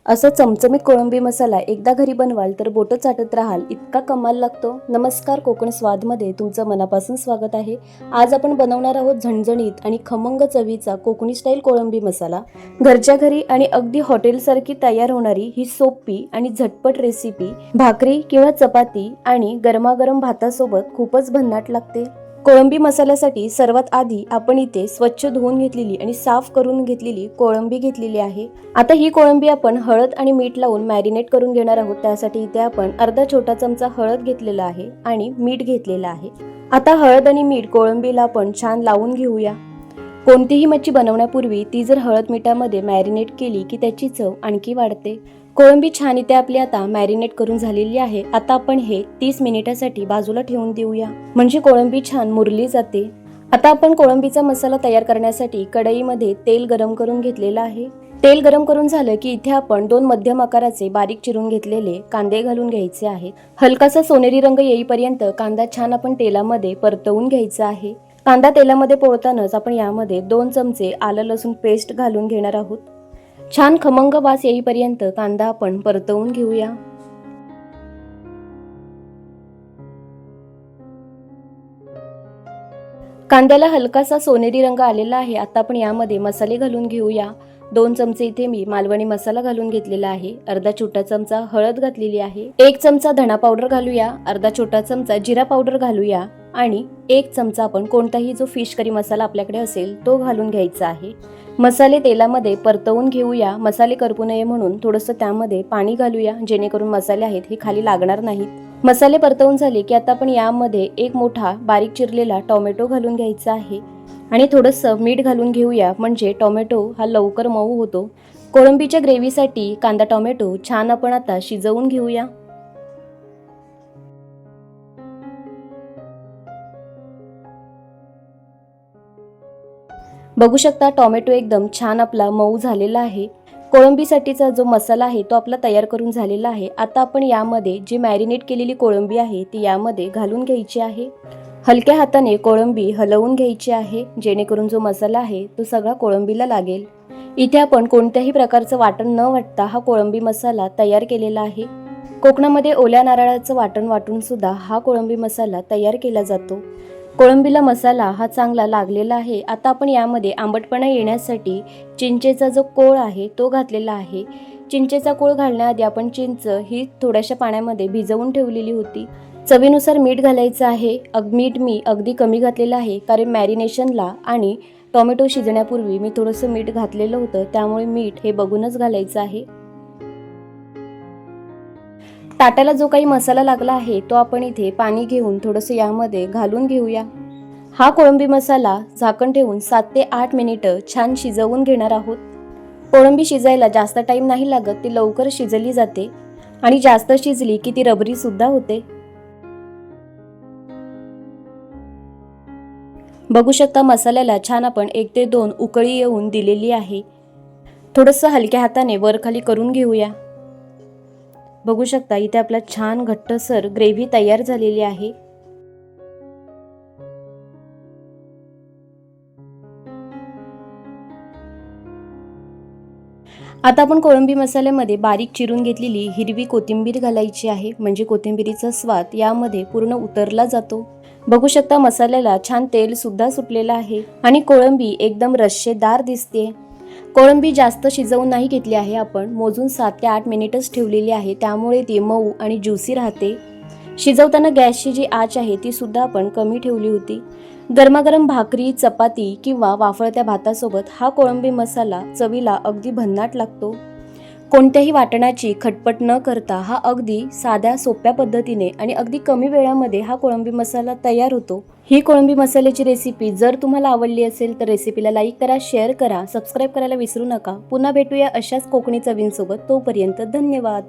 असं चमचमीत कोळंबी मसाला एकदा घरी बनवाल तर बोटं चाटत राहाल, इतका कमाल लागतो। नमस्कार, कोकण स्वादमध्ये तुमचं मनापासून स्वागत आहे। आज आपण बनवणार आहोत झणझणीत आणि खमंग चवीचा कोकणी स्टाईल कोळंबी मसाला। घरच्या घरी आणि अगदी हॉटेलसारखी तयार होणारी ही सोपी आणि झटपट रेसिपी भाकरी किंवा चपाती आणि गरमागरम भातासोबत खूपच भन्नाट लागते। कोळंबी मसाल्यासाठी सर्वात आधी आपण इथे स्वच्छ धुवून घेतलेली आणि साफ करून घेतलेली कोळंबी घेतलेली आहे। आता ही कोळंबी आपण हळद आणि मीठ लावून मॅरिनेट करून घेणार आहोत। त्यासाठी इथे आपण अर्धा छोटा चमचा हळद घेतलेला आहे आणि मीठ घेतलेला आहे। आता हळद आणि मीठ कोळंबीला आपण छान लावून घेऊया। कोणतीही मच्छी बनवण्यापूर्वी ती जर हळद मिठामध्ये मॅरिनेट केली की त्याची चव आणखी वाढते। कोळंबी छान इथे आपली आता मॅरिनेट करून झालेली आहे। आता आपण हे 30 मिनिटासाठी बाजूला ठेवून देऊया, म्हणजे कोळंबी छान मुरली जाते। आता आपण कोळंबीचा मसाला तयार करण्यासाठी कढईमध्ये तेल गरम करून घेतलेलं आहे। तेल गरम करून झालं की इथे आपण 2 मध्यम आकाराचे बारीक चिरून घेतलेले कांदे घालून घ्यायचे आहेत। हलकासा सोनेरी रंग येईपर्यंत कांदा छान आपण तेलामध्ये परतवून घ्यायचा आहे। कांदा तेलामध्ये पोळतानाच आपण यामध्ये 2 चमचे आलं लसूण पेस्ट घालून घेणार आहोत। छान खमंग वास येईपर्यंत कांदा आपण परतवून घेऊया। कांद्याला हलकासा सोनेरी रंग आलेला आहे। आता आपण यामध्ये मसाले घालून घेऊया। 2 चमचे इथे मी मालवणी मसाला घालून घेतलेला आहे। अर्धा छोटा चमचा हळद घातलेली आहे। 1 चमचा धना पावडर घालूया। अर्धा छोटा चमचा जिरा पावडर घालूया आणि 1 चमचा आपण कोणताही जो फिश करी मसाला आपल्याकडे असेल तो घालून घ्यायचा आहे। मसाले तेलामध्ये परतवून घेऊया। मसाले करपू नये म्हणून थोडंसं त्यामध्ये पाणी घालूया, जेणेकरून मसाले आहेत हे खाली लागणार नाहीत। मसाले परतवून झाले की आता आपण यामध्ये 1 मोठा बारीक चिरलेला टोमॅटो घालून घ्यायचा आहे आणि थोडंसं मीठ घालून घेऊया, म्हणजे टोमॅटो हा लवकर मऊ होतो। कोळंबीच्या ग्रेव्हीसाठी कांदा टोमॅटो छान आपण आता शिजवून घेऊया। बघू शकता टोमॅटो एकदम छान आपला मऊ झालेला आहे। कोळंबीसाठीचा जो मसाला आहे तो आपला तयार करून झालेला आहे। आता आपण यामध्ये जी मॅरिनेट केलेली कोळंबी आहे ती यामध्ये घालून घ्यायची आहे। हलक्या हाताने कोळंबी हलवून घ्यायची आहे, जेणेकरून जो मसाला आहे तो सगळा कोळंबीला लागेल। इथे आपण कोणत्याही प्रकारचं वाटण न वाटता हा कोळंबी मसाला तयार केलेला आहे। कोकणामध्ये ओल्या नारळाचं वाटण वाटून सुद्धा हा कोळंबी मसाला तयार केला जातो। कोळंबीला मसाला हा चांगला लागलेला आहे। आता आपण यामध्ये आंबटपणा येण्यासाठी चिंचेचा जो कोळ आहे तो घातलेला आहे। चिंचेचा कोळ घालण्याआधी आपण चिंच ही थोड्याशा पाण्यामध्ये भिजवून ठेवलेली होती। चवीनुसार मीठ घालायचं आहे। मीठ मी अगदी कमी घातलेलं आहे, कारण मॅरिनेशनला आणि टोमॅटो शिजण्यापूर्वी मी थोडंसं मीठ घातलेलं होतं, त्यामुळे मीठ हे बघूनच घालायचं आहे। ताटाला जो काही मसाला लागला आहे तो आपण इथे पाणी घेऊन थोडंसं यामध्ये घालून घेऊया। हा कोळंबी मसाला झाकण ठेवून 7 ते 8 मिनिटं छान शिजवून घेणार आहोत। कोळंबी शिजायला जास्त टाइम नाही लागत, ती लवकर शिजली जाते आणि जास्त शिजली की ती रबरी सुद्धा होते। बघू शकता मसाल्याला छान आपण 1 ते 2 उकळी येऊन दिलेली आहे। थोडंसं हलक्या हाताने वर खाली करून घेऊया। बघू शकता इथे आपला छान घट्टसर ग्रेव्ही तयार झालेली आहे। आता आपण कोळंबी मसाल्यामध्ये बारीक चिरून घेतलेली हिरवी कोथिंबीर घालायची आहे, म्हणजे कोथिंबीरीचा स्वाद यामध्ये पूर्ण उतरला जातो। बघू शकता मसाल्याला छान तेल सुद्धा सुटलेलं आहे आणि कोळंबी एकदम रश्शेदार दिसते। कोळंबी जास्त शिजवून नाही घेतली आहे, आपण मोजून 7 ते 8 मिनिटच ठेवलेली आहे, त्यामुळे ती मऊ आणि ज्युसी राहते। शिजवताना गॅसची जी आच आहे ती सुद्धा आपण कमी ठेवली होती। गरमागरम भाकरी, चपाती किंवा वाफळत्या भातासोबत हा कोळंबी मसाला चवीला अगदी भन्नाट लागतो। कोणत्याही वाटणाची खटपट न करता हा अगदी साध्या सोप्या पद्धतीने आणि अगदी कमी वेळामध्ये हा कोळंबी मसाला तयार होतो। ही कोळंबी मसाल्याची रेसिपी जर तुम्हाला आवडली असेल तर रेसिपीला लाईक करा, शेअर करा, सबस्क्राईब करायला विसरू नका। पुन्हा भेटूया अशाच कोकणी चवींसोबत। तोपर्यंत धन्यवाद।